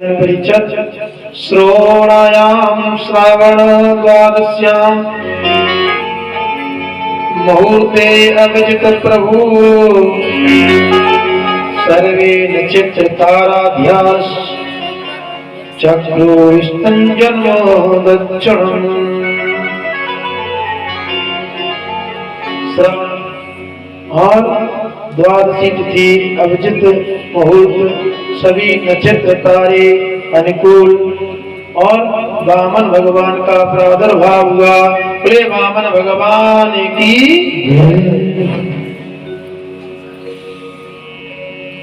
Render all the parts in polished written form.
परिच्छद श्रोणायां श्रावण द्वादश्यां मुहूर्ते अभिजित प्रभु सर्वे नक्षत्र ताराध्यास चक्रो स्तंजनो दक्षिणम्। और द्वादशी तिथि अभिजित मुहूर्त सभी नक्षत्र तारे अनुकूल और वामन भगवान का प्रादुर्भाव हुआ। बोले वामन भगवान की।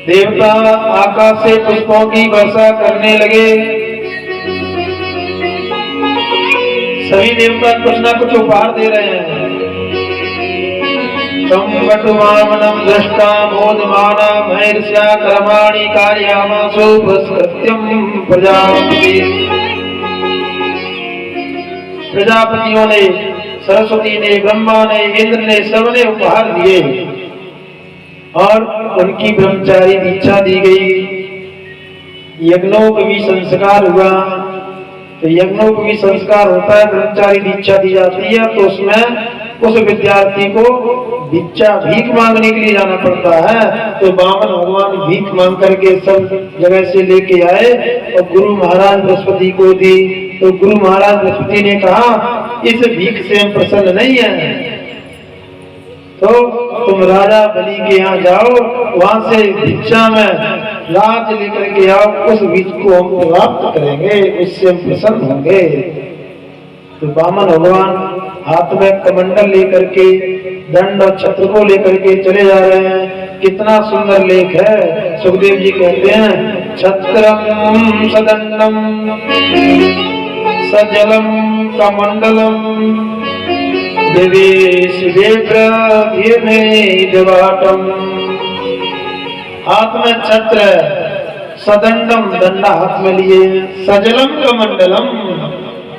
देवता आकाश से पुष्पों की वर्षा करने लगे। सभी देवता कुछ ना कुछ उपहार दे रहे हैं। वामनम दृष्टा मोदमाना महर्ष्या कर्माणि कार्यामासो पुरस्कृत्यं प्रजापतियों ने, सरस्वती ने, ब्रह्मा ने, इंद्र ने, सबने उपहार दिए और उनकी ब्रह्मचारी दीक्षा दी गई। यज्ञों भी संस्कार हुआ। तो यज्ञों भी संस्कार होता है, ब्रह्मचारी दीक्षा दी जाती है, तो उसमें उस विद्यार्थी को दीक्षा भीख मांगने के लिए जाना पड़ता है। तो वामन भगवान भीख मांग करके सब जगह से लेके आए और गुरु महाराज बृहस्पति को दी। तो गुरु महाराज बृहस्पति ने कहा इस भीख से हम प्रसन्न नहीं है, तो तुम राजा बलि के यहाँ जाओ, वहां से भिक्षा में राज लेकर के आओ, उस बीज को हम प्राप्त करेंगे, उससे हम प्रसन्न होंगे। तो वामन भगवान हाथ में कमंडल लेकर के, दंड और छत्र को लेकर के चले जा रहे हैं। कितना सुंदर लेख है। सुखदेव जी कहते हैं छत्रम सदंडम सजलम कमंडलम दिवेश जवाटम। हाथ में छत्र, सदंडम दंडा हाथ में लिए, सजलम कमंडलम,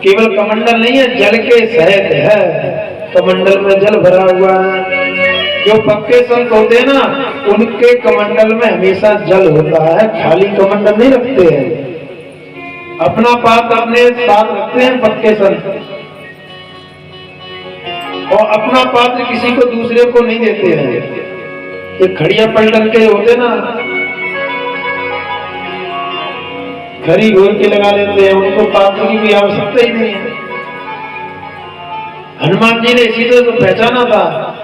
केवल कमंडल नहीं है, जल के सहित है। कमंडल में जल भरा हुआ है। जो पक्के संत होते हैं ना, उनके कमंडल में हमेशा जल होता है, खाली कमंडल नहीं रखते हैं। अपना पात्र अपने साथ रखते हैं पक्के संत, और अपना पात्र किसी को दूसरे को नहीं देते हैं। ये खड़िया पलटन के होते ना, घड़ी घोर के लगा लेते हैं, उनको पात्र की भी आवश्यकता ही नहीं है। हनुमान जी ने इसी तरह तो पहचाना था।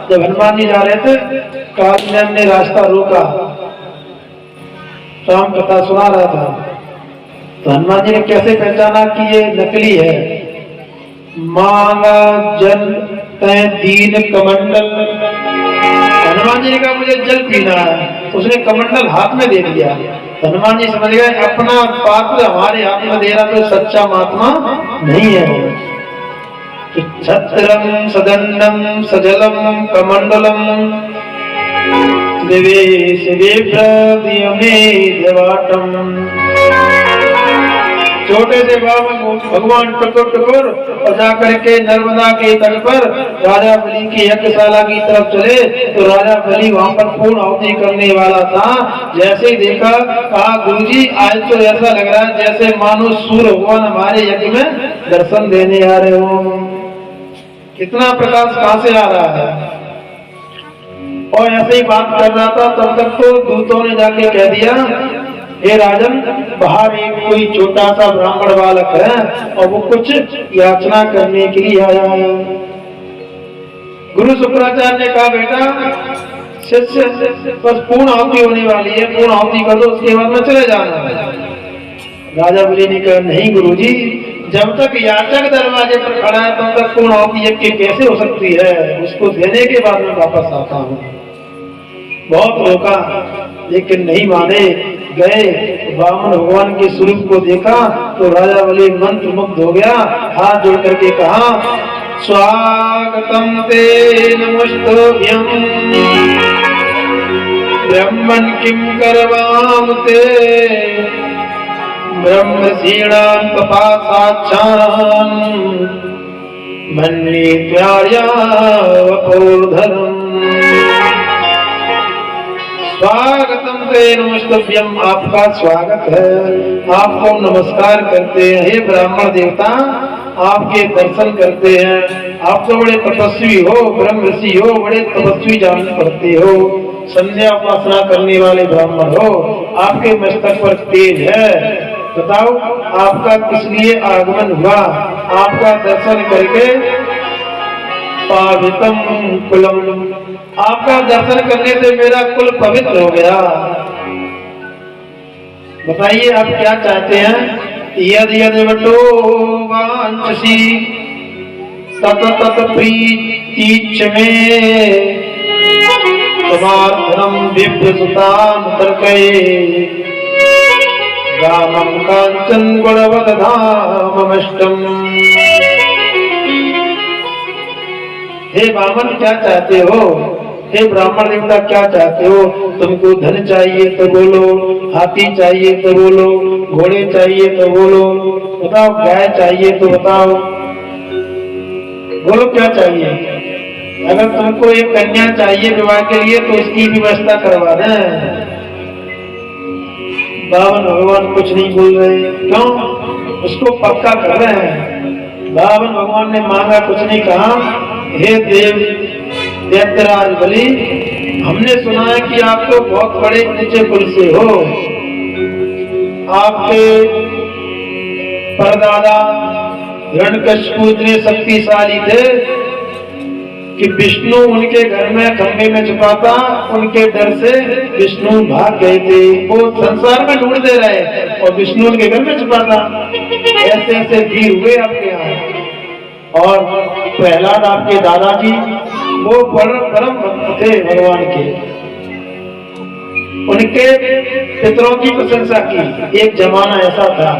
जब हनुमान जी जा रहे थे, काल ने हमने रास्ता रोका, राम कथा सुना रहा था, तो हनुमान जी ने कैसे पहचाना कि ये नकली है। मांगा जल तय दीन कमंडल। हनुमान जी ने कहा मुझे जल पीना है, तो उसने कमंडल हाथ में दे दिया। हनुमान जी समझ गए अपना पात्र हमारे हाथ में दे रहा तो सच्चा महात्मा नहीं है। तो छत्रम सदंडम सजलम कमंडलम दिवेश जवाटम। छोटे से भगवान टकोर टकोर और जाकर के नर्मदा के तट पर राजा बलि की यज्ञशाला की तरफ चले। तो राजा बलि वहां पर पूर्ण आहुति करने वाला था। जैसे ही देखा, कहा गुरुजी आज तो ऐसा लग रहा है जैसे मानो सूर्य भगवान हमारे यज्ञ में दर्शन देने आ रहे हो। कितना प्रकाश कहां से आ रहा है। और ऐसे ही बात कर रहा था, तब तक तो दूतों ने जाके कह दिया हे राजन, बाहर एक कोई छोटा सा ब्राह्मण बालक है और वो कुछ याचना करने के लिए आया है। गुरु शुक्राचार्य ने कहा बेटा शिष्य बस पूर्ण आहुति होने वाली है, पूर्ण आहुति कर दो, उसके बाद में चले जाना है। राजा बलि ने कहा नहीं गुरुजी, जब तक याचक दरवाजे पर खड़ा है तब तक पूर्ण आहुति यज्ञ कैसे हो सकती है, उसको देने के बाद में वापस आता हूँ। बहुत रोका लेकिन नहीं माने। गए, वामन भगवान के स्वरूप को देखा तो राजा बलि मंत्र मुग्ध हो गया। हाथ जोड़ करके कहा स्वागतम ते नमस्तुभ्यं ब्रह्मन् किं करवाम ते ब्रह्मशीणां तपासाच्छान् मन्ये त्वार्या वपोर्धनम्। स्वागतम ते नमस्तभ्यम, आपका स्वागत है, आपको नमस्कार करते हैं। हे ब्राह्मण देवता, आपके दर्शन करते हैं। आप तो बड़े तपस्वी हो, ब्रह्म ऋषि हो, बड़े तपस्वी जान पड़ते हो, संध्या उपासना करने वाले ब्राह्मण हो, आपके मस्तक पर तेज है। बताओ आपका किस लिए आगमन हुआ? आपका दर्शन करके पावितम कुलम, आपका दर्शन करने से मेरा कुल पवित्र हो गया। बताइए आप क्या चाहते हैं? यद यद वटो वांछसी तत तत प्रीतिच में समार्थनम दिव्य सुताम तर्कये रामम कांचन गुणवद धाममष्टम। हे वामन क्या चाहते हो? हे ब्राह्मण देवता क्या चाहते हो? तुमको धन चाहिए तो बोलो, हाथी चाहिए तो बोलो, घोड़े चाहिए तो बोलो, बताओ गाय चाहिए तो बताओ, बोलो क्या चाहिए। अगर तुमको एक कन्या चाहिए विवाह के लिए तो उसकी व्यवस्था करवा दें। बावन भगवान कुछ नहीं बोल रहे, क्यों? उसको पक्का कर रहे हैं। बावन भगवान ने मांगा, कुछ नहीं कहा। हे देव दैत्यराज बलि, हमने सुना है कि आप तो बहुत बड़े ऊंचे कुल से हो। आपके परदादा हिरण्यकशिपु इतने शक्तिशाली थे कि विष्णु उनके घर में खंभे में छुपा था, उनके डर से विष्णु भाग गए थे। वो संसार में ढूंढते रहे और विष्णु उनके घर में छुपा था। ऐसे ऐसे वीर हुए आपके यहाँ। और प्रहलाद आपके दादाजी वो परम भक्त थे भगवान के, उनके पितरों की प्रशंसा की। एक जमाना ऐसा था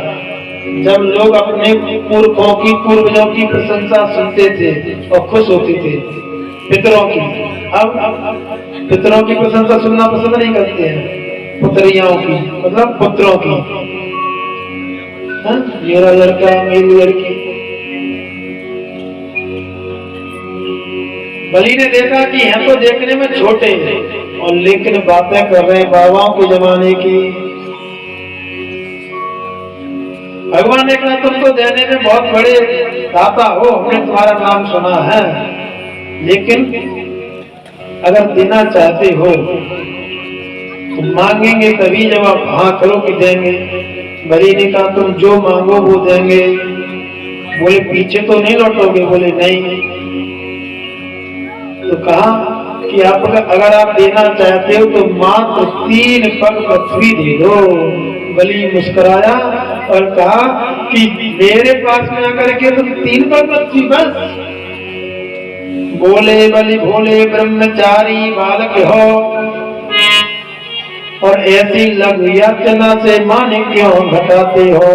जब लोग अपने पुरखों की, पूर्वजों की प्रशंसा सुनते थे और खुश होते थे पितरों की। अब पितरों की प्रशंसा सुनना पसंद नहीं करते हैं, पुत्रियों की मतलब पुत्रों की। मेरा लड़का, मेरी लड़की। बलि ने देखा कि हम तो देखने में छोटे और लेकिन बातें कर रहे हैं बाबाओं के जमाने की। भगवान ने कहा तुम तो देने में बहुत बड़े दाता हो, हमने तुम्हारा नाम सुना है, लेकिन अगर देना चाहते हो तो मांगेंगे तभी जब आप हाँ करो कि देंगे। बलि ने कहा तुम जो मांगो वो देंगे। बोले पीछे तो नहीं लौटोगे? बोले नहीं। तो कहा कि आप अगर आप देना चाहते हो तो मात्र 3 पग पृथ्वी दे दो। बलि मुस्कुराया और कहा कि मेरे पास में आकर के तुम 3 पग पृथ्वी बस? बोले बलि भोले ब्रह्मचारी बालक हो और ऐसी लघु याचना से माने क्यों घटाते हो?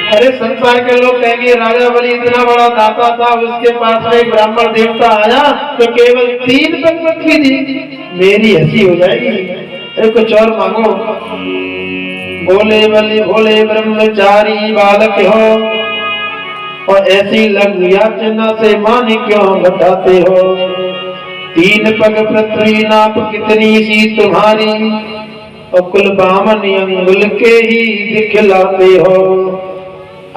अरे संसार के लोग कहेंगे राजा बलि इतना बड़ा दाता था, उसके पास में एक ब्राह्मण देवता आया तो केवल 3 पग पृथ्वी दी। मेरी हंसी हो जाएगी। अरे कुछ और मांगो। बोले बलि भोले ब्रह्मचारी बालक हो और ऐसी लघु याचना से माने क्यों घटाते हो? 3 पग पृथ्वी नाप कितनी सी तुम्हारी और कुल बामन अंगुल के ही दिखलाते हो।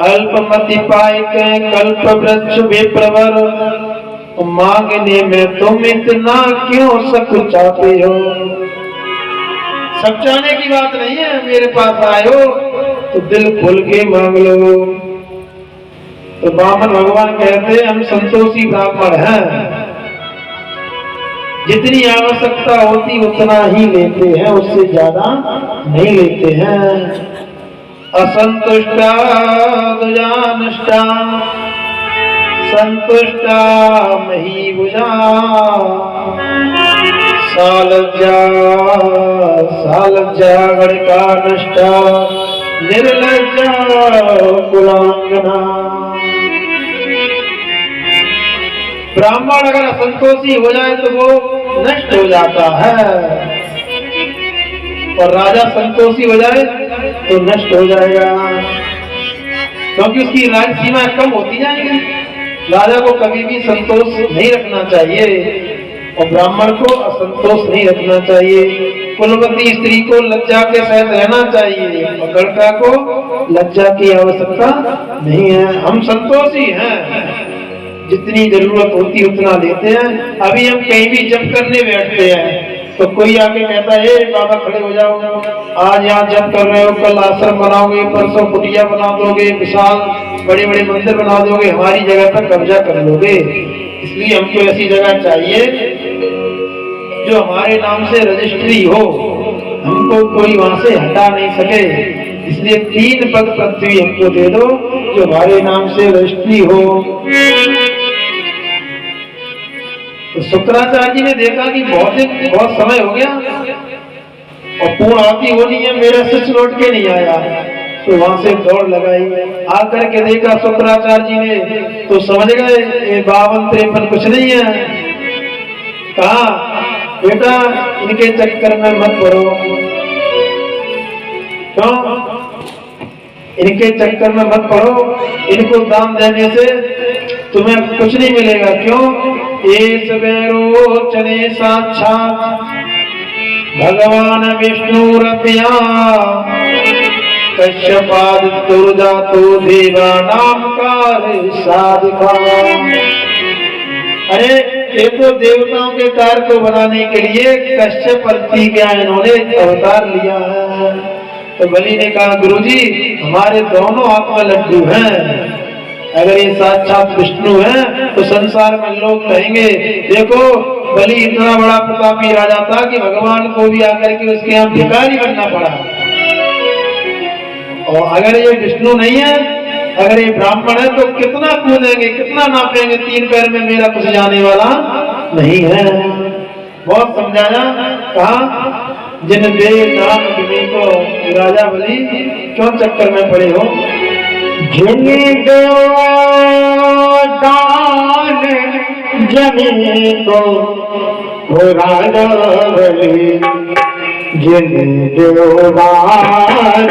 अल्पमति पाए के कल्प वृक्ष विप्रवर, मांगने में तुम इतना क्यों सकुचाते हो? सकुचाने की बात नहीं है, मेरे पास आए हो तो दिल खोल के मांग लो। तो बामन भगवान कहते हम संतोषी ब्राह्मण हैं, जितनी आवश्यकता होती उतना ही लेते हैं, उससे ज्यादा नहीं लेते हैं। असंतुष्टा दुजानष्टा संतुष्टा मही भुजा, सालज्जा गणका नष्टा निर्लज्जा कुलांगना। ब्राह्मण अगर असंतोषी हो जाए तो वो नष्ट हो जाता है और राजा संतोषी हो जाए तो नष्ट हो जाएगा, क्योंकि उसकी राज सीमा कम होती जाएगी। राजा को कभी भी संतोष नहीं रखना चाहिए। और ब्राह्मण को असंतोष नहीं रखना चाहिए। कुलवती स्त्री को लज्जा के सहित रहना चाहिए और लड़का को लज्जा की आवश्यकता नहीं है। हम संतोषी हैं, जितनी जरूरत होती उतना लेते हैं। अभी हम कहीं भी जप करने बैठते हैं तो कोई आके कहता है बाबा खड़े हो जाओ, आज यहाँ जप कर रहे हो, कल आश्रम बनाओगे, परसों कुटिया बना दोगे, विशाल बड़े बड़े मंदिर बना दोगे, हमारी जगह पर कब्जा कर लोगे। इसलिए हमको ऐसी जगह चाहिए जो हमारे नाम से रजिस्ट्री हो, हमको कोई वहां से हटा नहीं सके। इसलिए 3 पग पृथ्वी हमको दे दो जो हमारे नाम से रजिस्ट्री हो। तो शुक्राचार्य जी ने देखा कि बहुत समय हो गया और पूर्ण आरती होनी है, मेरा शिष्य लौट के नहीं आया। तो वहां से दौड़ लगाई, आकर के देखा शुक्राचार्य जी ने तो समझ गए 52-53 कुछ नहीं है। कहा बेटा इनके चक्कर में मत पड़ो। क्यों? इनके चक्कर में मत पड़ो, इनको दान देने से तुम्हें कुछ नहीं मिलेगा। क्यों? एस वैरोचने साक्षात भगवान विष्णुरत्या कश्यपाद दुर्जातो देवानाम कार्य साधिका। अरे ये तो देवताओं के कार्य को बनाने के लिए कश्यप प्रतिज्ञा इन्होंने अवतार लिया है। तो बलि ने कहा गुरुजी हमारे दोनों आत्मा लड्डू हैं, अगर ये साक्षात विष्णु हैं तो संसार में लोग कहेंगे देखो बलि इतना बड़ा प्रतापी राजा था कि भगवान को भी आकर के उसके यहाँ भिखारी बनना पड़ा। और अगर ये विष्णु नहीं है, अगर ये ब्राह्मण है तो कितना कूदेंगे, कितना नापेंगे, 3 पैर में मेरा कुछ जाने वाला नहीं है। बहुत समझाया, कहा जिन देव नाम तुम्हें को राजा बलि क्यों चक्कर में पड़े हो। जिन देव दान जमीन को राजा बलि, जिन देव दान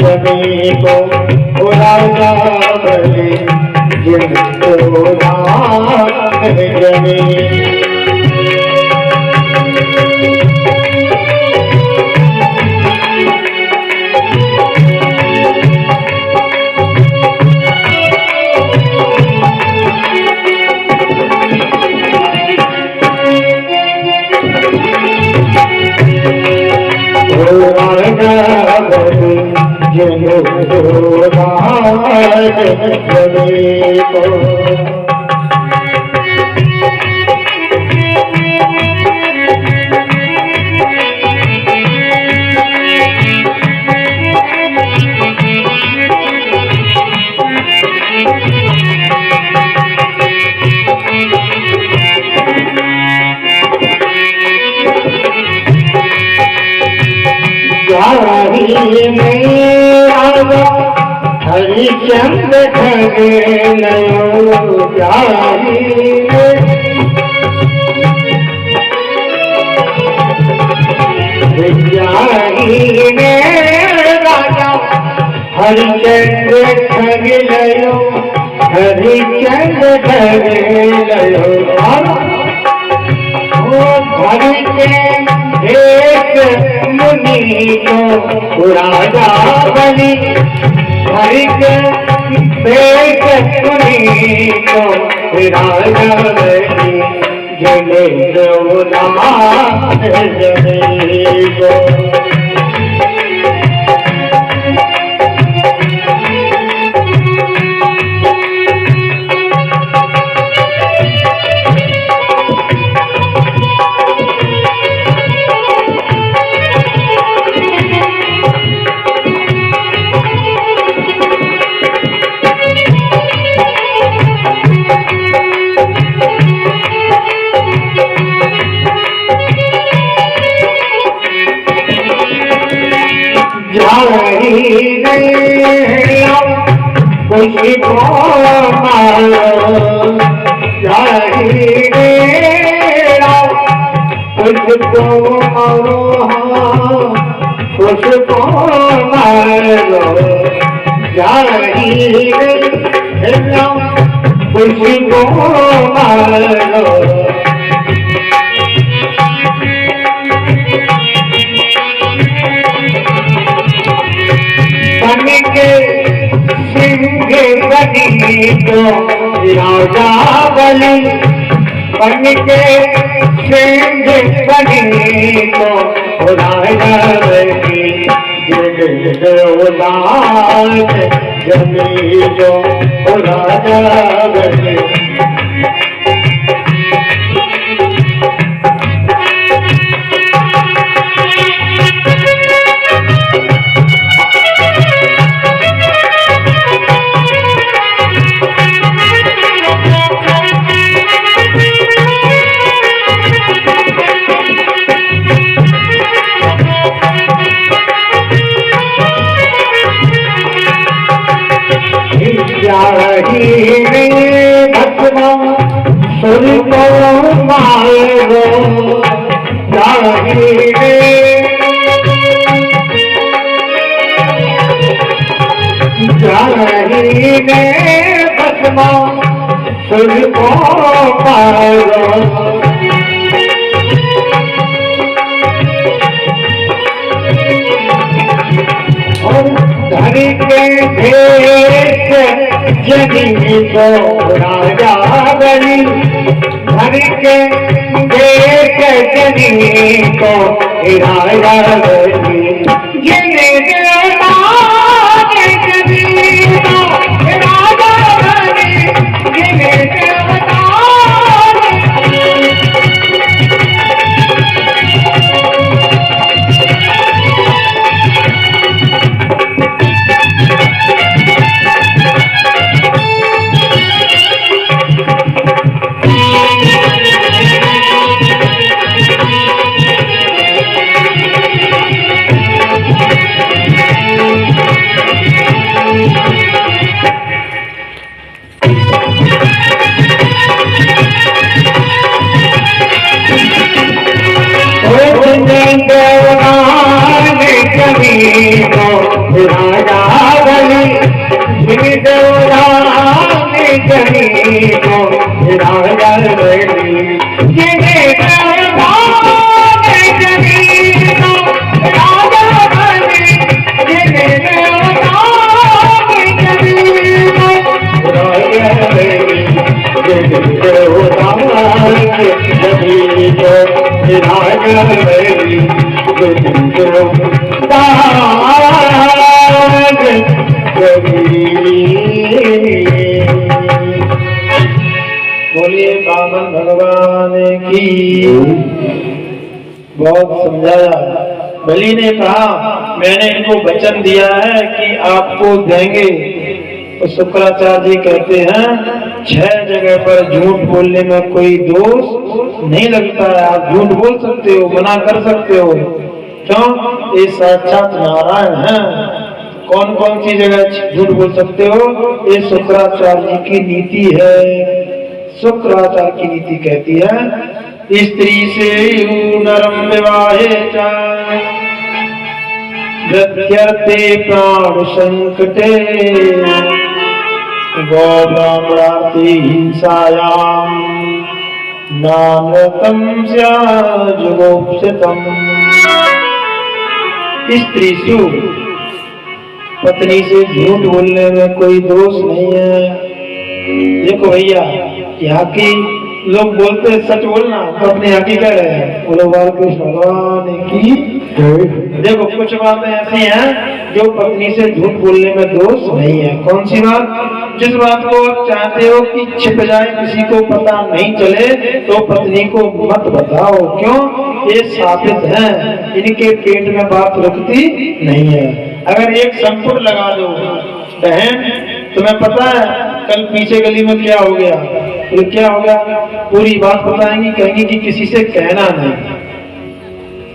जमीन को राजा बलि, जिन देव दान जमीन। हरिचंद ठगे नयो जाही राजा हरिचंद ठग लयो, हरिचंद ठग लयो। हरि के एक मुनि को राजा बलि, हरि के एक मुनि को राजा बलि, जने दान जमीन को। खुशी को मारो खुशको मारो, खुशको मारो खुशी को मारो। धन के सिंह बनी तो राजा बलि, बन के सिंह बनी तो राजा बलि, जमी जो राजा बलि। सुर को मारो जाही ने बसमा सुर को मारो, धन के भेष जनी को राजा बलि, धन के भेष जनी को राजा बलि, जिने देवता ने जनी को राजा बलि, जिने देवता राजा बलि, जनी को राजा बलि, जिने देवता ने जनी को राजा बलि, जिने देवता ने जनी को राजा बलि, जिने देवता ने जनी को राजा बलि, बोलिए बामन भगवान की। बहुत समझाया। बलि ने कहा मैंने इनको वचन दिया है कि आपको देंगे। तो शुक्राचार्य जी कहते हैं 6 जगह पर झूठ बोलने में कोई दोष नहीं लगता है। आप झूठ बोल सकते हो, मना कर सकते हो। क्यों? ये साक्षात नारायण हैं। कौन कौन सी जगह झूठ बोल सकते हो? ये शुक्राचार्य जी की नीति है। शुक्राचार्य की नीति कहती है स्त्री से नरम विवाहे चार्थे प्राण संकटे गौ ब्राह्मणार्थी हिंसायाम नानतम जुगोप्सितम। स्त्री सु पत्नी से झूठ बोलने में कोई दोष नहीं है। देखो भैया, यहाँ की लोग बोलते हैं सच बोलना, तो अपने यहाँ की कह रहे हैं बोलो बालकृष्ण भगवान की। देखो कुछ बातें ऐसी हैं जो पत्नी से झूठ बोलने में दोष नहीं है। कौन सी बात? जिस बात को आप चाहते हो कि छिप जाए, किसी को पता नहीं चले, तो पत्नी को मत बताओ। क्यों? ये साबित है, इनके पेट में बात रुकती नहीं है। अगर एक संपुट लगा दो, बहन तुम्हें पता है कल पीछे गली में क्या हो गया, तो क्या हो गया पूरी बात बताएंगी, कहेंगी कि किसी से कहना नहीं।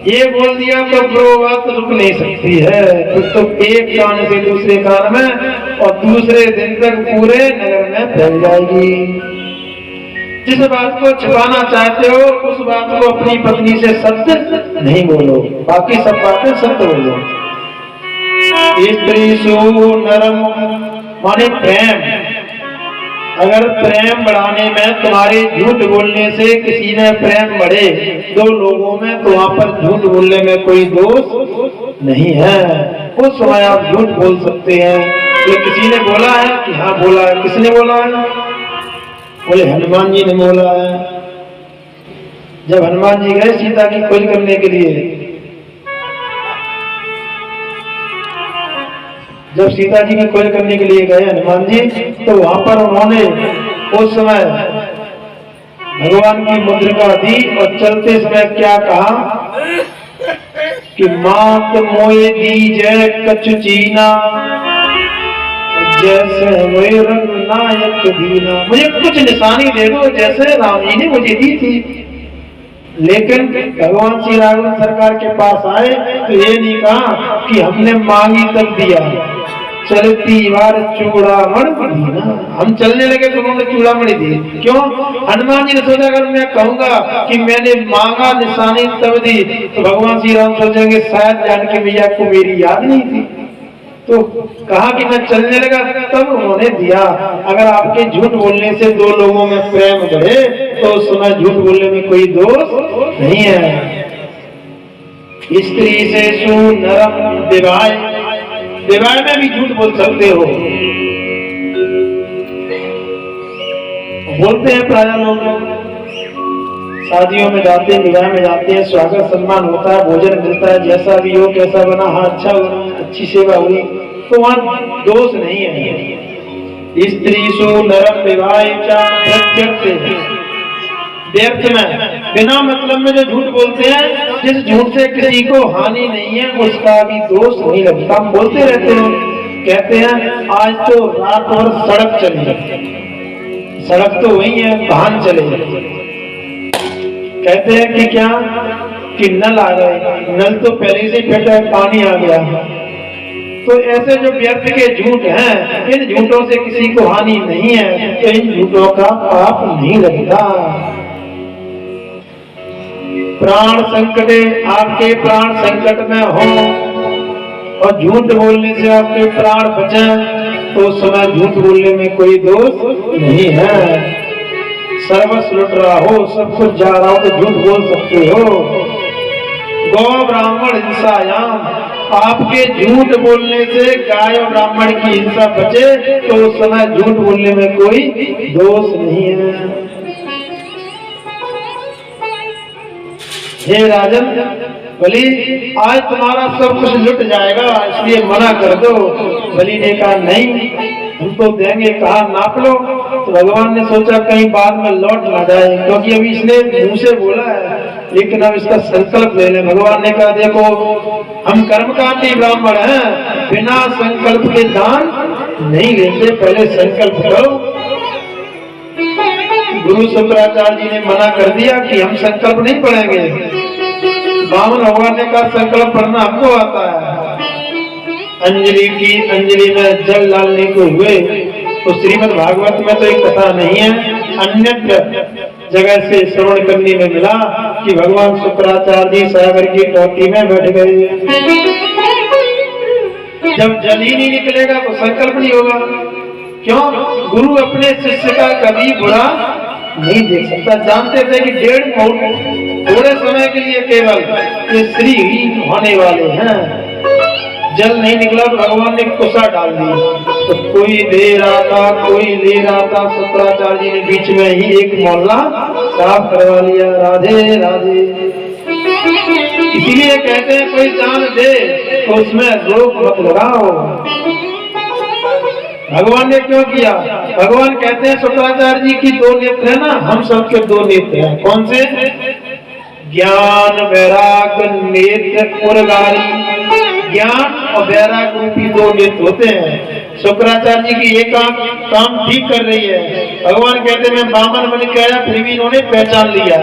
ये बोल दिया तो वो बात रुक नहीं सकती है। तो एक कान से दूसरे कान में और दूसरे दिन तक पूरे नगर में फैल जाएगी। जिस बात को छिपाना चाहते हो उस बात को अपनी पत्नी से सत्य नहीं बोलो, बाकी सब बातें सत्य बोलो। स्त्री सु नरम माने प्रेम। अगर प्रेम बढ़ाने में तुम्हारे झूठ बोलने से किसी में प्रेम बढ़े 2 लोगों में, तो वहां पर झूठ बोलने में कोई दोष नहीं है। उस समय आप झूठ बोल सकते हैं। ये किसी ने बोला है कि हाँ बोला है। किसने बोला है? बोले हनुमान जी ने बोला है। जब हनुमान जी गए सीता की खोज करने के लिए, जब सीता जी की खोज करने के लिए गए हनुमान जी, तो वहां पर उन्होंने उस समय भगवान की मुद्रिका दी और चलते समय क्या कहा कि मात मोए दीजै कछु चीना, जैसे हुए रंग नायक दीना। मुझे कुछ निशानी दे दो जैसे राम जी ने मुझे दी थी। लेकिन भगवान श्री राघवन सरकार के पास आए तो ये नहीं कहा कि हमने मांगी तब दिया, चलती बार चूड़ामण दीना। हम चलने लगे तो उन्होंने चूड़ामणि दी। क्यों? हनुमान जी ने सोचा अगर मैं कहूंगा कि मैंने मांगा निशानी तब दी तो भगवान श्री राम सोचेंगे शायद जानकी मैया को मेरी याद नहीं थी, तो कहा कि मैं चलने लगा तब उन्होंने दिया। अगर आपके झूठ बोलने से दो लोगों में प्रेम बढ़े तो उस समय झूठ बोलने में कोई दोष नहीं है। स्त्री से सु नरम विवाह, विवाह में भी झूठ बोल सकते हो। बोलते हैं प्राय लोग, शादियों में जाते हैं, विवाह में जाते हैं, स्वागत सम्मान होता है, भोजन मिलता है, जैसा भी हो कैसा बना, हाँ अच्छा बना, अच्छी सेवा हुई, तो वहां दोष नहीं है। स्त्री सु नरम विवाह व्यर्थ में बिना मतलब में जो झूठ बोलते हैं, जिस झूठ से किसी को हानि नहीं है उसका भी दोष नहीं लगता। हम बोलते रहते हैं, कहते हैं आज तो रात भर सड़क चली, सड़क तो वही है, वाहन चले, कहते हैं कि क्या कि नल आ गए, नल तो पहले से फटा है, पानी आ गया। तो ऐसे जो व्यर्थ के झूठ हैं, इन झूठों से किसी को हानि नहीं है, तो इन झूठों का पाप नहीं लगता। प्राण संकटे, आपके प्राण संकट में हो और झूठ बोलने से आपके प्राण बचे तो उस समय झूठ बोलने में कोई दोष नहीं है। सर्वस्व लुट रहा हो, सब कुछ जा रहा हो तो झूठ बोल सकते हो। गौ ब्राह्मण हिंसायाम, आपके झूठ बोलने से गाय और ब्राह्मण की हिंसा बचे तो उस समय झूठ बोलने में कोई दोष नहीं है। हे राजन, बलि आज तुम्हारा सब कुछ लुट जाएगा इसलिए मना कर दो। बलि ने कहा नहीं, हम तो देंगे। कहा नाप लो। तो भगवान ने सोचा कहीं बाद में लौट ना जाए, क्योंकि अभी इसने मुंह से बोला है, लेकिन अब इसका संकल्प ले लें। भगवान ने कहा देखो हम कर्मकांडी ब्राह्मण हैं, बिना संकल्प के दान नहीं लेते, पहले संकल्प करो। गुरु शुक्राचार्य जी ने मना कर दिया कि हम संकल्प नहीं पढ़ेंगे। बामन भगवान ने कहा संकल्प पढ़ना हमको आता है। अंजलि की अंजलि में जल डालने को हुए तो श्रीमद् भागवत में तो एक कथा नहीं है, अन्य जगह से श्रवण करने में मिला कि भगवान शुक्राचार्य जी सागर की टोटी में बैठ गए। जब जल ही नहीं निकलेगा तो संकल्प नहीं होगा। क्यों? गुरु अपने शिष्य का कभी बुरा नहीं देख सकता। जानते थे कि 1.5 थोड़े समय के लिए केवल ये श्री ही होने वाले हैं। जल नहीं निकला तो भगवान ने कुसा डाल दी, तो कोई दे रहा था, कोई ले रहा था। शुक्राचार्य जी ने बीच में ही एक मोहल्ला साफ करवा लिया। राधे राधे। इसीलिए कहते हैं कोई दान दे तो उसमें रोक मत लगाओ। भगवान ने क्यों किया? भगवान कहते हैं शुक्राचार्य जी की 2 नेत्र है ना, हम सबके 2 नेत्र हैं। कौन से? ज्ञान वैराग नेत्र उर्गारी। ज्ञान और वैराग रूपी 2 नेत्र होते हैं। शुक्राचार्य जी की एक काम ठीक कर रही है। भगवान कहते हैं मैं बामन बन के आया, फिर भी इन्होंने पहचान लिया,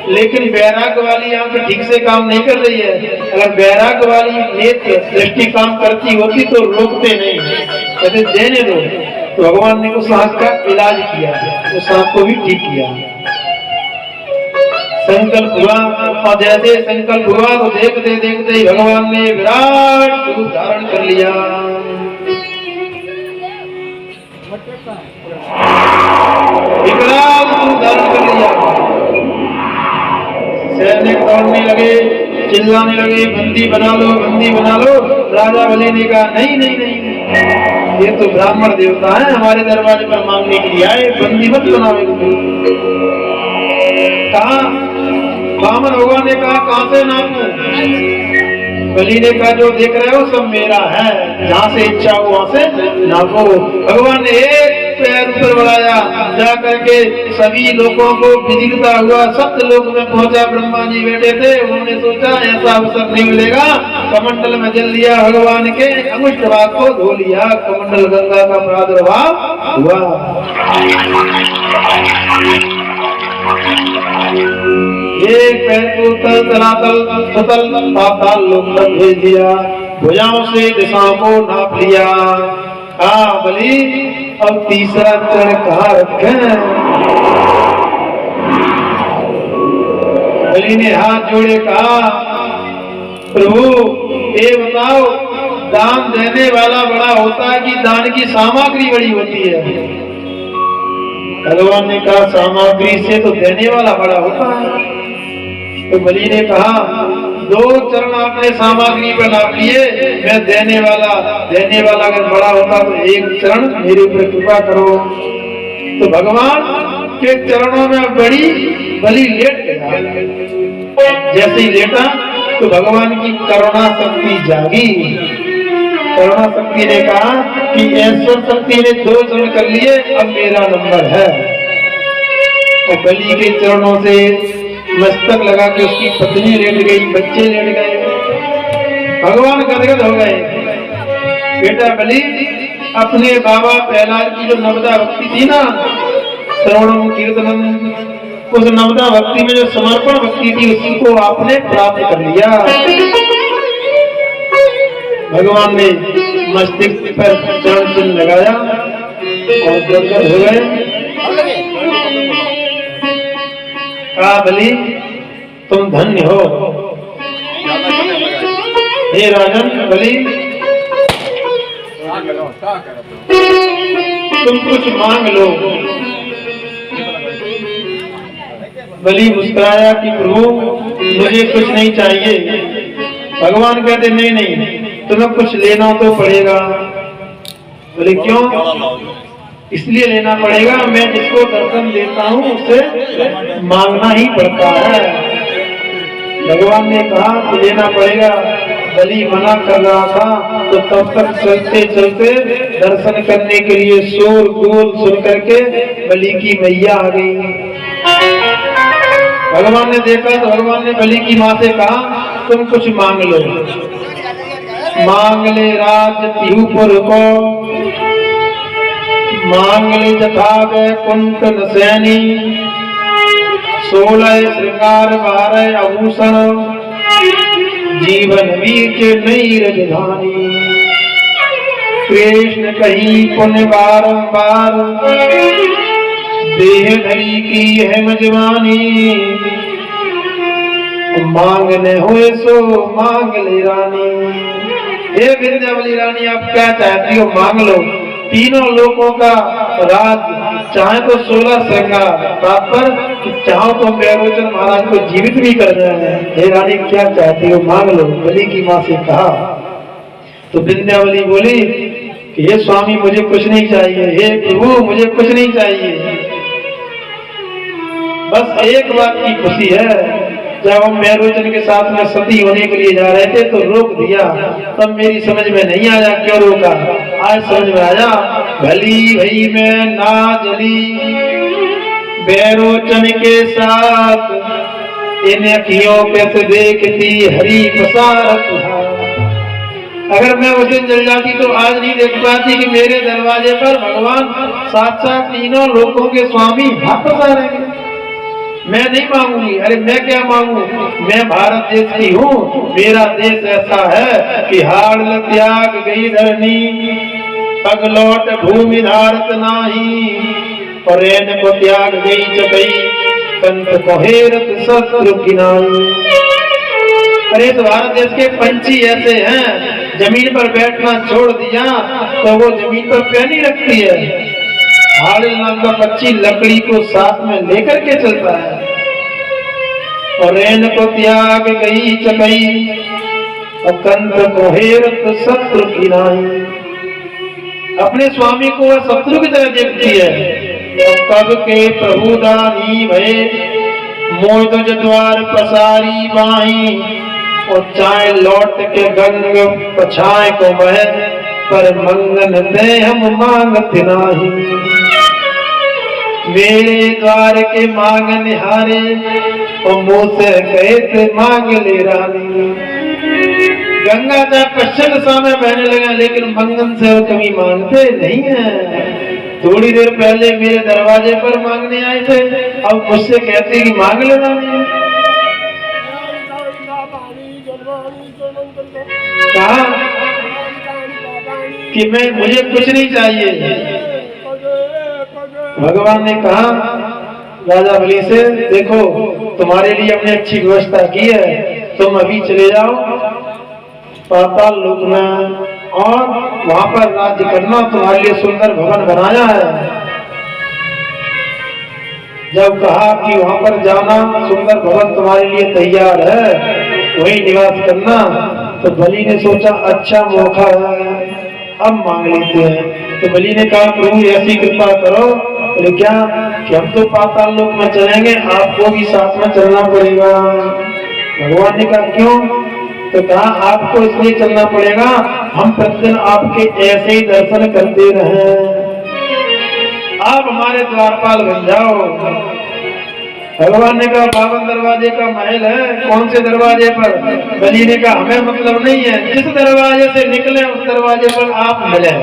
लेकिन वैराग वाली आंख ठीक से काम नहीं कर रही है। अगर वैराग वाली नेत्र दृष्टि काम करती होती तो रोकते नहीं, कहते देने दो। तो भगवान ने उस आंख का इलाज किया, उस आंख को भी ठीक किया। संकल्प हुआ और जैसे संकल्प हुआ तो देखते देखते ही भगवान ने विराट रूप धारण कर लिया। विकराल रूप धारण कर लिया। सैनिक दौड़ने लगे, चिल्लाने लगे बंदी बना लो, बंदी बना लो। राजा बलि ने कहा नहीं नहीं नहीं, ये तो ब्राह्मण देवता है, हमारे दरवाजे पर मांगने के लिए आए, बंदी मत बनावे। कहा वामन भगवान ने कहा कहां से नापू? बलि ने कहा जो देख रहे हो सब मेरा है, जहां से इच्छा हो वहां से नापो। भगवान ने एक पैर ऊपर बढ़ाया, जा करके सभी लोगों को विदिता हुआ, सप्त लोक में पहुंचा। ब्रह्मा जी बैठे थे, उन्होंने सोचा ऐसा अवसर नहीं मिलेगा, कमंडल में जल लिया, भगवान के अंगुष्ठ भाग को धो लिया, कमंडल गंगा का प्रादुर्भाव हुआ। एक पैर को तल तलातल सतल पाताल लोक तक भेज दिया, भुजाओं से दिशाओं को नाप लिया। बलि अब तीसरा चरण कहाँ रखें? बलि ने हाथ जोड़े कहा प्रभु ये बताओ, दान देने वाला बड़ा होता है कि दान की सामग्री बड़ी होती है? भगवान ने कहा सामग्री से तो देने वाला बड़ा होता है। तो बलि ने कहा दो चरण आपने सामग्री पर नाप लिए, मैं देने वाला अगर बड़ा होता तो एक चरण मेरे ऊपर कृपा करो। तो भगवान के चरणों में बड़ी बलि लेट गया। जैसे ही लेटा तो भगवान की करुणा शक्ति जागी। करुणा शक्ति ने कहा कि ऐश्वर शक्ति ने दो चरण कर लिए, अब मेरा नंबर है। और बलि के चरणों से मस्तक लगा के उसकी पत्नी लेट गई, बच्चे लेट गए, भगवान गदगद हो गए। बेटा बलि अपने बाबा प्रहलाद की जो नवदा भक्ति थी ना, श्रवणम कीर्तनम, उस नवदा भक्ति में जो समर्पण भक्ति थी उसी को आपने प्राप्त कर लिया। भगवान ने मस्तिष्क पर चरण चिन्ह लगाया और गदगद हो गए। बलि तुम धन्य हो। हे राजन बलि, तुम कुछ मांग लो। बलि मुस्कुराया कि प्रभु मुझे कुछ नहीं चाहिए। भगवान कहते नहीं नहीं, तुम्हें कुछ लेना तो पड़ेगा। बोले क्यों? इसलिए लेना पड़ेगा, मैं जिसको दर्शन देता हूँ उससे मांगना ही पड़ता है। भगवान ने कहा कि लेना पड़ेगा। बलि मना कर रहा था, तो तब तक चलते चलते दर्शन करने के लिए शोर गुल सुन करके बलि की मैया आ गई। भगवान ने देखा तो भगवान ने बलि की माँ से कहा तुम कुछ मांग लो। मांग ले राज तिहुपुर को, मांग ले जथा वैकुंठ नसैनी, 16 श्रृंगार 12 आभूषण, जीवन बीच नई राजधानी। कृष्ण कहीं पुण्य बारंबार, देह धरी की है मजवानी। मांगने हुए सो मांग ले रानी। हे विंध्यावली रानी, आप क्या चाहती हो मांग लो। तीनों लोगों का राज, चाहे तो 16 श्रृंगार, तात्पर्य चाहो तो बैरोचन महाराज को जीवित भी कर जाए। हे रानी क्या चाहती हो मांग लो, बलि की माँ से कहा। तो विंध्यावली बोली कि हे स्वामी मुझे कुछ नहीं चाहिए, हे प्रभु मुझे कुछ नहीं चाहिए, बस एक बात की खुशी है। जब हम बैरोचन के साथ में सती होने के लिए जा रहे थे तो रोक दिया, तब मेरी समझ में नहीं आया क्यों रोका। आज समझ में आया, भली भई मैं ना जली बैरोचन के साथ, इन अखियों पे तो देखती हरी पसारत। अगर मैं उस दिन जल जाती तो आज नहीं देख पाती कि मेरे दरवाजे पर भगवान साक्षात तीनों लोगों के स्वामी हाथ पसारेंगे। मैं नहीं मांगूंगी। अरे मैं क्या मांगू, मैं भारत देश की हूँ। मेरा देश ऐसा है कि हाड़ त्याग गई धरनी, पग लौट भूमि धारत नाही, और रैन को त्याग गई चकई, कंठ को हेरत शत्रु किनाई। अरे तो भारत देश के पंछी ऐसे हैं, जमीन पर बैठना छोड़ दिया तो वो जमीन पर पैर नहीं रखती है। हाड़ नाम का पक्षी लकड़ी को साथ में लेकर के चलता है। और रैन को त्याग गई चकई, और कंत को हेरत शत्रु की नाही। अपने स्वामी को वह शत्रु की तरह देखती है। और कब के प्रभु दानी भय मोह तुझ द्वार पसारी बाही। और चाहे लौट के गंग पछाए को बह पर मंगन दे हम मांगत नाही। मेरे द्वार के मांग निहारे और मुँह से कहते मांग ले रानी। गंगा चाहे पश्चिम दिशा में बहने लगा लेकिन मंगन से वो कभी मांगते नहीं है। थोड़ी देर पहले मेरे दरवाजे पर मांगने आए थे, अब मुझसे कहते कि मांग ले रानी। कहा कि मैं मुझे कुछ नहीं चाहिए। भगवान ने कहा राजा बलि से, देखो तुम्हारे लिए हमने अच्छी व्यवस्था की है, तुम अभी चले जाओ पाताल लोक में और वहां पर राज्य करना। तुम्हारे लिए सुंदर भवन बनाया है। जब कहा कि वहां पर जाना, सुंदर भवन तुम्हारे लिए तैयार है, वही निवास करना, तो बलि ने सोचा अच्छा मौका है, अब मांग लेते हैं। तो बलि ने कहा प्रभु ऐसी कृपा करो। बोले क्या कि हम तो पाताल लोक में चलेंगे, आपको भी साथ में चलना पड़ेगा। भगवान ने कहा क्यों? तो कहा आपको इसलिए चलना पड़ेगा, हम प्रतिदिन आपके ऐसे ही दर्शन करते रहे, आप हमारे द्वारपाल बन जाओ। भगवान ने कहा 52 दरवाजे का महल है, कौन से दरवाजे पर? बलि ने कहा हमें मतलब नहीं है, जिस दरवाजे से निकले उस दरवाजे पर आप मिले,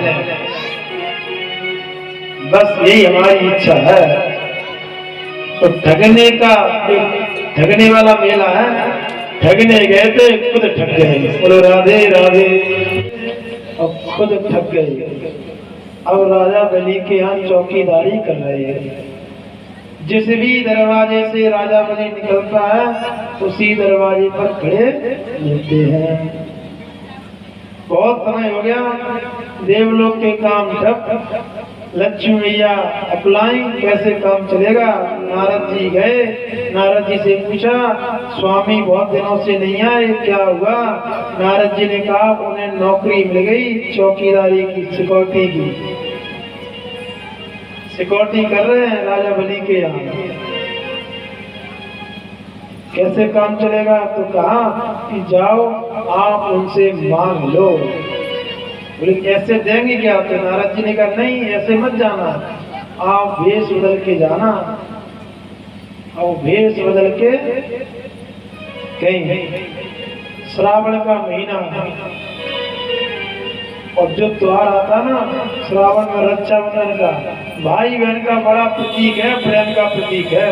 बस यही हमारी इच्छा है। तो ठगने वाला मेला है, ठगने गए थे खुद ठग गए। बोलो राधे राधे। अब खुद ठग गए। अब राजा बलि के यहाँ चौकीदारी कर रहे हैं। जिस भी दरवाजे से राजा बलि निकलता है उसी दरवाजे पर खड़े मिलते हैं। बहुत समय हो गया, देवलोक के काम ठप, लक्ष्मी मैया अप्लाई, कैसे काम चलेगा? नारद जी गए, नारद जी से पूछा स्वामी बहुत दिनों से नहीं आए, क्या हुआ? नारद जी ने कहा उन्हें नौकरी मिल गई चौकीदारी की, सिक्योरिटी की, सिक्योरिटी कर रहे हैं राजा बलि के यहाँ। कैसे काम चलेगा? तो कहा कि जाओ आप उनसे मांग लो। बोले कैसे देंगे क्या? तो नारद जी ने कहा नहीं ऐसे मत जाना, आप भेष बदल के जाना। और भेष बदल के कहीं श्रावण का महीना और जो त्योहार आता ना श्रावण में रक्षाबंधन का, भाई बहन का बड़ा प्रतीक है, प्रेम का प्रतीक है।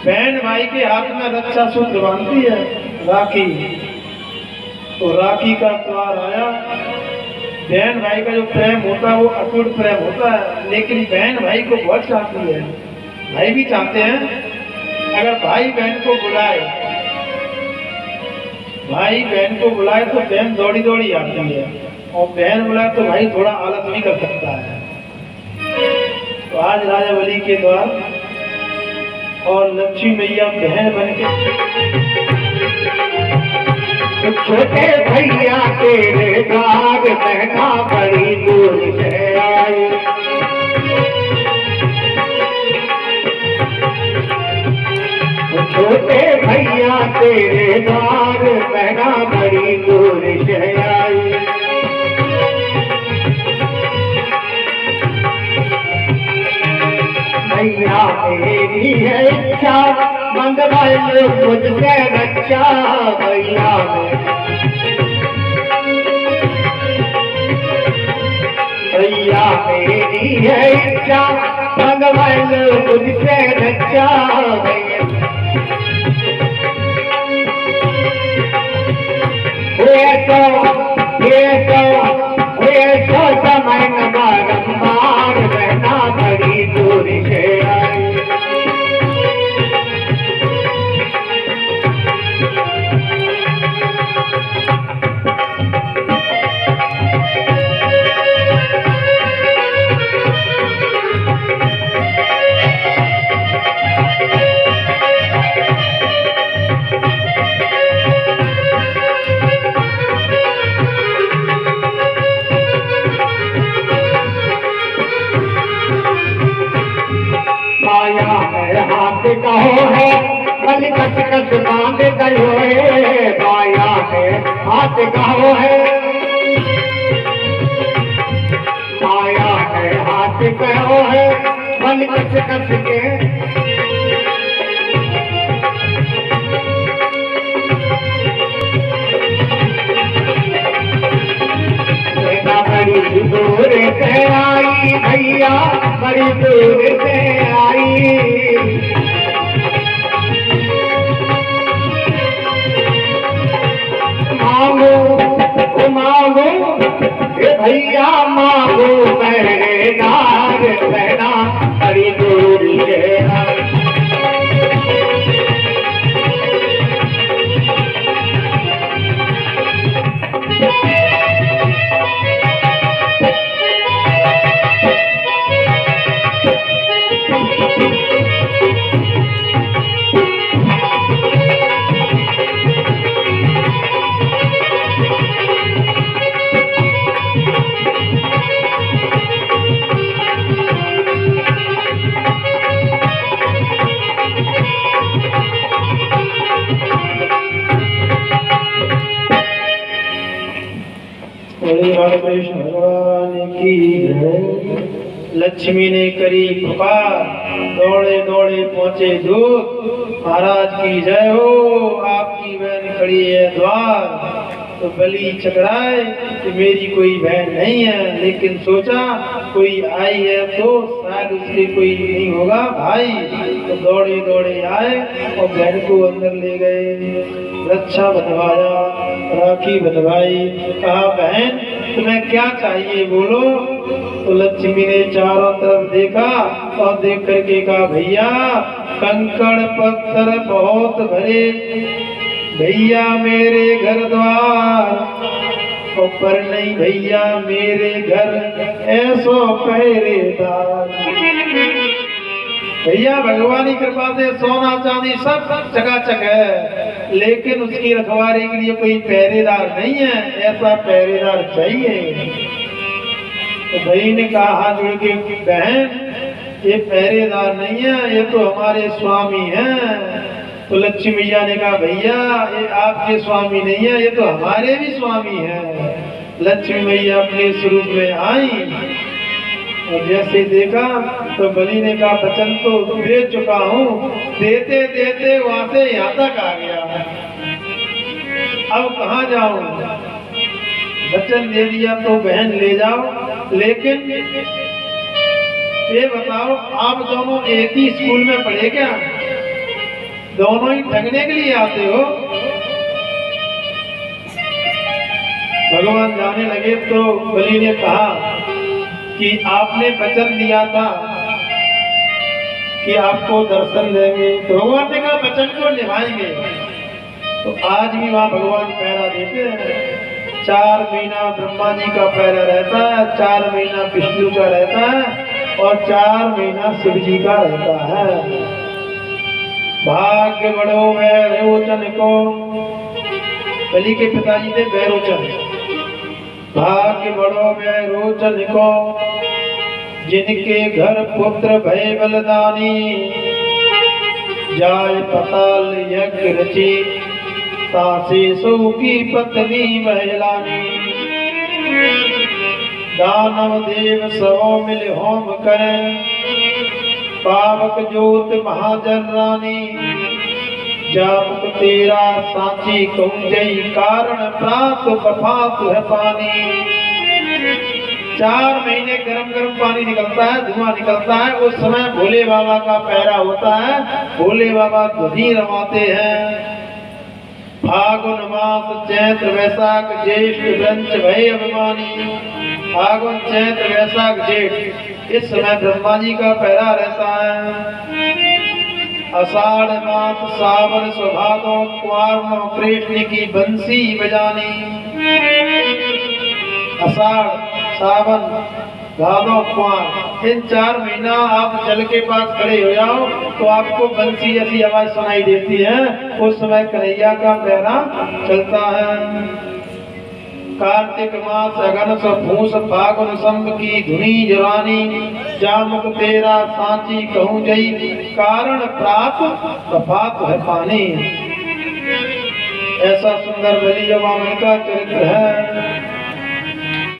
बहन भाई के हाथ में रक्षा सूत्र बांधती है, राखी। तो राखी का त्योहार आया, बहन भाई का जो प्रेम होता है वो अटूट प्रेम होता है, लेकिन बहन भाई को बहुत चाहती है, भाई भी चाहते हैं। अगर भाई बहन को बुलाए, भाई बहन को बुलाए तो बहन दौड़ी दौड़ी आती है, और बहन बुलाए तो भाई थोड़ा आलस भी कर सकता है। तो आज राजा बलि के द्वार और लक्ष्मी मैया बहन बन के छोटे भैया तेरे दाग बहना बड़ी दूर से आई। छोटे भैया तेरे दाग बहना बड़ी दूर से आई। भैया मेरी है इच्छा मंगवा लो मुझसे बच्चा। भैया भैया मेरी है इच्छा मंगवा लो मुझसे बच्चा। तो समय न बारंबार बहना बड़ी दूर से आई। कस कस के सेना बड़ी दूर से आई भैया, बड़ी दूर से आई। मांगो मांगो ए भैया मांगो मेरे नार, सेना बड़ी दूर से आई। कृष्ण भगवान की जय। लक्ष्मी ने करी पुकार, दौड़े दौड़े पहुंचे दूत, महाराज की जय हो, आपकी बहन खड़ी है द्वार। तो बलि चकराए कि मेरी कोई बहन नहीं है, लेकिन सोचा कोई आई है तो शायद उसके कोई नहीं होगा भाई। तो दौड़े दौड़े आए और बहन को अंदर ले गए, रक्षा बंधवाया, राखी बंधवाई। कहा बहन तुम्हें क्या चाहिए बोलो। तो लक्ष्मी ने चारों तरफ देखा और देख करके कहा भैया कंकड़ पत्थर बहुत भरे, भैया मेरे घर द्वार, पर नहीं भैया मेरे घर ऐसो पहरेदार। भैया भगवान की कृपा से सोना चांदी सब चकाचक है, लेकिन उसकी रखवाली के लिए कोई पहरेदार नहीं है, ऐसा पहरेदार चाहिए। तो भाई ने कहा हाथ जोड़ के बहन ये पहरेदार नहीं है, ये तो हमारे स्वामी हैं। तो लक्ष्मी मैया ने कहा भैया ये आपके स्वामी नहीं है, ये तो हमारे भी स्वामी हैं। लक्ष्मी मैया अपने स्वरूप में आई और जैसे देखा तो बलि ने कहा वचन तो दे चुका हूँ, देते देते वहां से यहाँ तक आ गया, अब कहाँ जाऊं। वचन दे दिया तो बहन ले जाओ, लेकिन ये बताओ आप दोनों एक ही स्कूल में पढ़े क्या? दोनों ही ठगने के लिए आते हो? भगवान जाने लगे तो बलि ने कहा कि आपने वचन दिया था कि आपको दर्शन देंगे, तो भगवान ने कहा वचन को निभाएंगे। तो आज भी वहाँ भगवान पहरा देते हैं। 4 महीना ब्रह्मा जी का पहरा रहता है, 4 महीना विष्णु का रहता है और 4 महीना शिव जी का रहता है। भाग्य बड़ो बैरोचन को, बलि के पिताजी थे बैरोचन। भाग्य बड़ो बैरोचन को, जिनके घर पुत्र भय बलदानी, जाय पताल यज्ञ रची, तासे सो की पत्नी महिलानी। दानव देव सो मिल होम करें, पावक जोत महाजन रानी, जामुक तेरा सांची कुंजई, कारण प्रात बफात है पानी। 4 महीने गरम गरम पानी निकलता है, धुआं निकलता है, उस समय भोले बाबा का पहरा होता है, भोले बाबा ध्वनि रमाते हैं। फागुन मास चैत्र वैशाख ज्येष्ठ वृंच भय अभिमानी। फागुन चैत्र वैशाख जेठ इस समय ब्रह्मा जी का पहरा रहता है। आषाढ़ मास सावन सुभादो कुमार कृष्ण की बंसी बजानी। आषाढ़ सावन भादो कुमार, इन 4 महीना आप जल के पास खड़े हो जाओ तो आपको बंसी जैसी आवाज सुनाई देती है, उस समय कन्हैया का पहरा चलता है। कार्तिक मास अगन फूस फागुन संब की धुनी जवानी, जामुक तेरा सांची कहूँ जई, कारण प्राप कफात है पानी। ऐसा सुंदर बलि का चरित्र है।